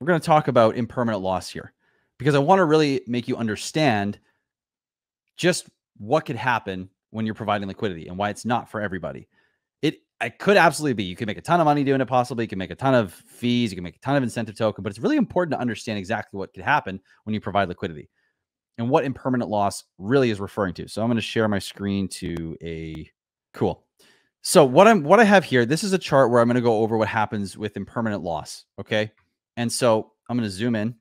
we're going to talk about impermanent loss here, because I want to really make you understand just what could happen when you're providing liquidity and why it's not for everybody. It could absolutely be. You can make a ton of money doing it, possibly. You can make a ton of fees. You can make a ton of incentive token, but it's really important to understand exactly what could happen when you provide liquidity and what impermanent loss really is referring to. So I'm going to share my screen to a cool. So what I have here, this is a chart where I'm going to go over what happens with impermanent loss. Okay. And so I'm going to zoom in.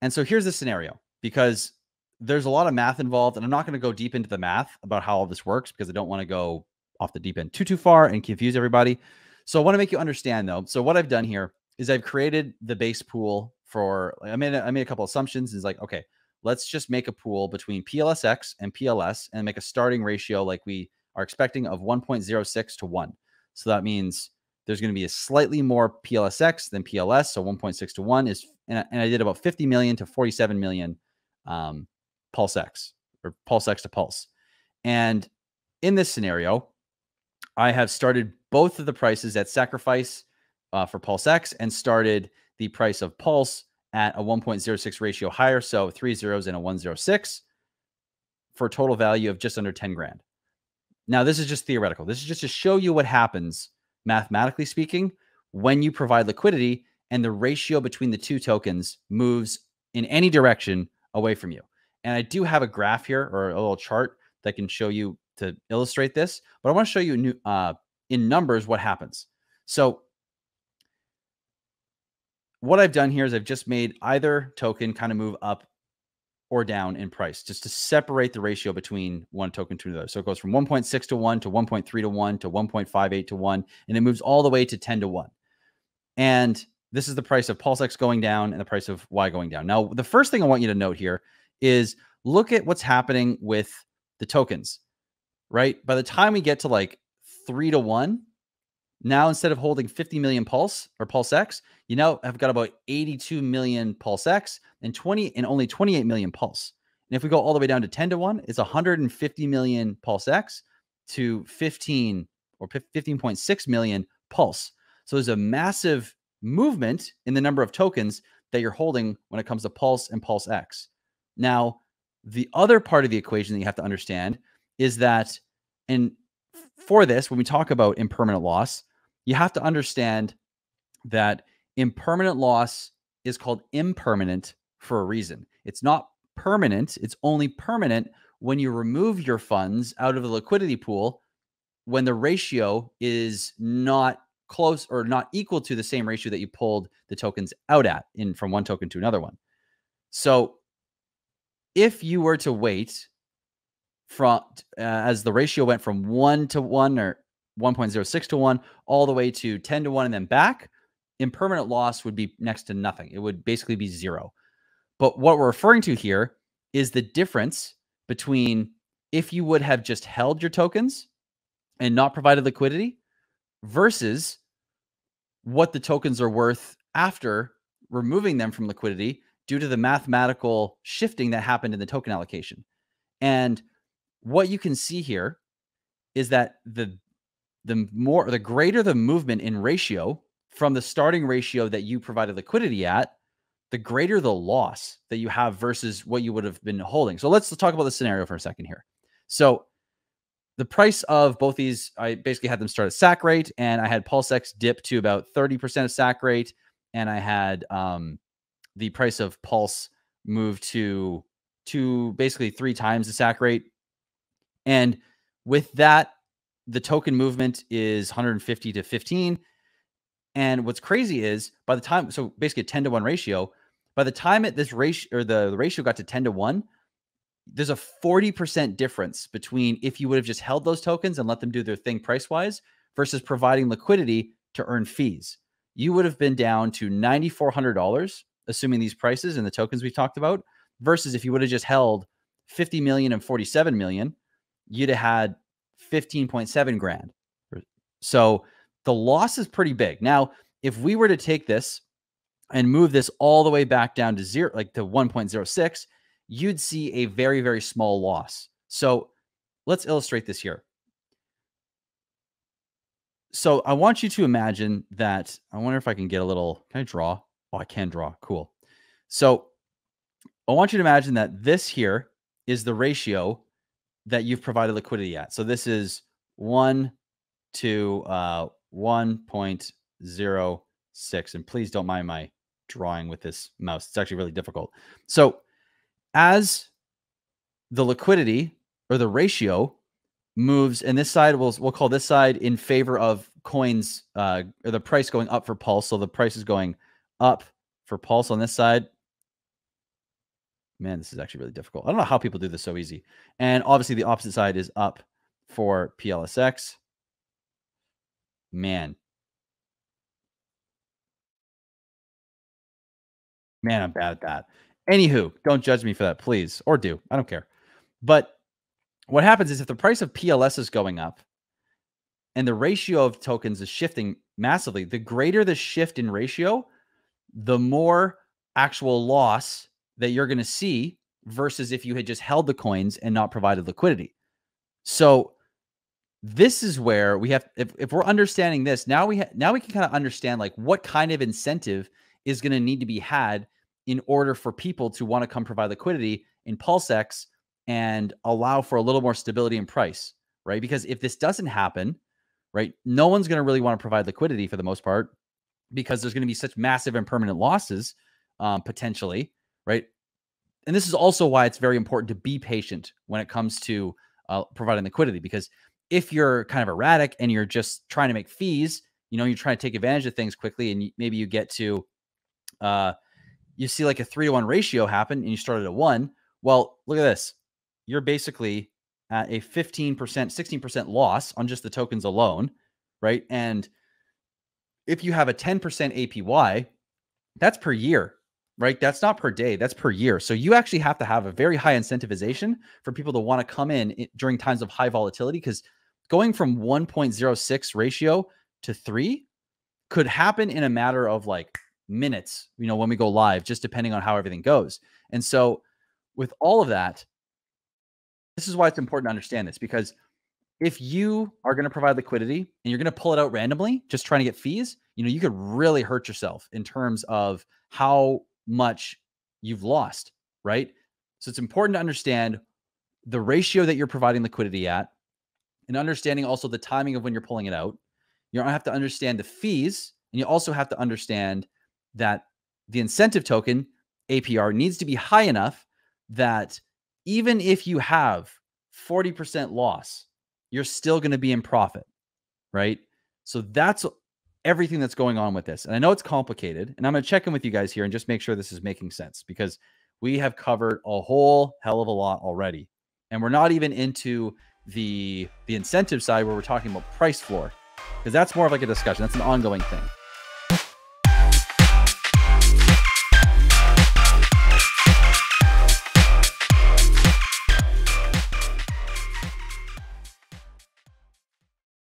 And so here's the scenario, because there's a lot of math involved, and I'm not going to go deep into the math about how all this works because I don't want to go off the deep end too far and confuse everybody. So I want to make you understand though. So what I've done here is I've created the base pool for, I made a couple assumptions. It's like, okay, let's just make a pool between PLSX and PLS and make a starting ratio like we are expecting of 1.06 to 1. So that means there's going to be a slightly more PLSX than PLS. So 1.6 to 1 is, and I did about 50 million to 47 million PulseX, or PulseX to Pulse. And in this scenario, I have started both of the prices at sacrifice for PulseX and started the price of Pulse at a 1.06 ratio higher. So 3 zeros and a 106 for a total value of just under 10 grand. Now, this is just theoretical. This is just to show you what happens, mathematically speaking, when you provide liquidity and the ratio between the two tokens moves in any direction away from you. And I do have a graph here, or a little chart that can show you to illustrate this, but I want to show you in numbers what happens. So what I've done here is I've just made either token kind of move up or down in price, just to separate the ratio between one token to another. So it goes from 1.6 to 1 to 1.3 to 1 to 1.58 to 1, and it moves all the way to 10 to 1. And this is the price of PulseX going down and the price of Y going down. Now, the first thing I want you to note here is look at what's happening with the tokens, right? By the time we get to like 3 to 1, now instead of holding 50 million Pulse or PulseX, you now have got about 82 million PulseX and only 28 million Pulse. And if we go all the way down to 10 to 1, it's 150 million PulseX to 15 or 15.6 million Pulse. So there's a massive movement in the number of tokens that you're holding when it comes to Pulse and PulseX. Now, the other part of the equation that you have to understand is that, and for this, when we talk about impermanent loss, you have to understand that impermanent loss is called impermanent for a reason. It's not permanent. It's only permanent when you remove your funds out of the liquidity pool when the ratio is not close or not equal to the same ratio that you pulled the tokens out at from one token to another one. So if you were to wait from as the ratio went from 1 to 1 or 1.06 to 1 all the way to 10 to 1 and then back, impermanent loss would be next to nothing. It would basically be zero. But what we're referring to here is the difference between if you would have just held your tokens and not provided liquidity versus what the tokens are worth after removing them from liquidity due to the mathematical shifting that happened in the token allocation. And what you can see here is that the greater the movement in ratio from the starting ratio that you provided liquidity at, the greater the loss that you have versus what you would have been holding. So let's talk about the scenario for a second here. So the price of both these, I basically had them start at SAC rate, and I had PulseX dip to about 30% of SAC rate, and I had the price of Pulse move to basically 3 times the SAC rate. And with that, the token movement is 150 to 15. And what's crazy is by the time, so basically a 10 to 1 ratio, by the time this ratio, or the ratio got to 10 to 1, there's a 40% difference between if you would have just held those tokens and let them do their thing price-wise versus providing liquidity to earn fees. You would have been down to $9,400, assuming these prices and the tokens we talked about, versus if you would have just held 50 million and 47 million, you'd have had 15.7 grand. So the loss is pretty big. Now, if we were to take this and move this all the way back down to zero, like to 1.06, you'd see a very, very small loss. So let's illustrate this here. So I want you to imagine that, I wonder if I can get a little, can I draw? Oh, I can draw. Cool. So I want you to imagine that this here is the ratio that you've provided liquidity at. So this is 1 to 1.06. And please don't mind my drawing with this mouse. It's actually really difficult. So as the liquidity or the ratio moves, and this side we'll call this side in favor of coins, or the price going up for Pulse. So the price is going up for Pulse on this side. Man, this is actually really difficult. I don't know how people do this so easy. And obviously the opposite side is up for PLSX. Man, I'm bad at that. Anywho, don't judge me for that, please. Or do. I don't care. But what happens is if the price of PLS is going up and the ratio of tokens is shifting massively, the greater the shift in ratio, the more actual loss that you're going to see versus if you had just held the coins and not provided liquidity. So this is where we have, if we're understanding this, now we can kind of understand like what kind of incentive is going to need to be had in order for people to want to come provide liquidity in PulseX and allow for a little more stability in price, right? Because if this doesn't happen, right, no one's going to really want to provide liquidity for the most part because there's going to be such massive and permanent losses potentially, right? And this is also why it's very important to be patient when it comes to providing liquidity, because if you're kind of erratic and you're just trying to make fees, you're trying to take advantage of things quickly, and maybe you get to, you see like a 3-to-1 ratio happen and you started at 1. Well, look at this. You're basically at a 15%, 16% loss on just the tokens alone, right? And if you have a 10% APY, that's per year, right? That's not per day, that's per year. So you actually have to have a very high incentivization for people to want to come in during times of high volatility, because going from 1.06 ratio to 3 could happen in a matter of like minutes, when we go live, just depending on how everything goes. And so with all of that, this is why it's important to understand this, because if you are going to provide liquidity and you're going to pull it out randomly, just trying to get fees, you could really hurt yourself in terms of how much you've lost, right? So it's important to understand the ratio that you're providing liquidity at, and understanding also the timing of when you're pulling it out. You don't have to understand the fees, and you also have to understand that the incentive token APR needs to be high enough that even if you have 40% loss, you're still going to be in profit, right? So that's everything that's going on with this. And I know it's complicated, and I'm going to check in with you guys here and just make sure this is making sense, because we have covered a whole hell of a lot already. And we're not even into the incentive side where we're talking about price floor, because that's more of like a discussion. That's an ongoing thing.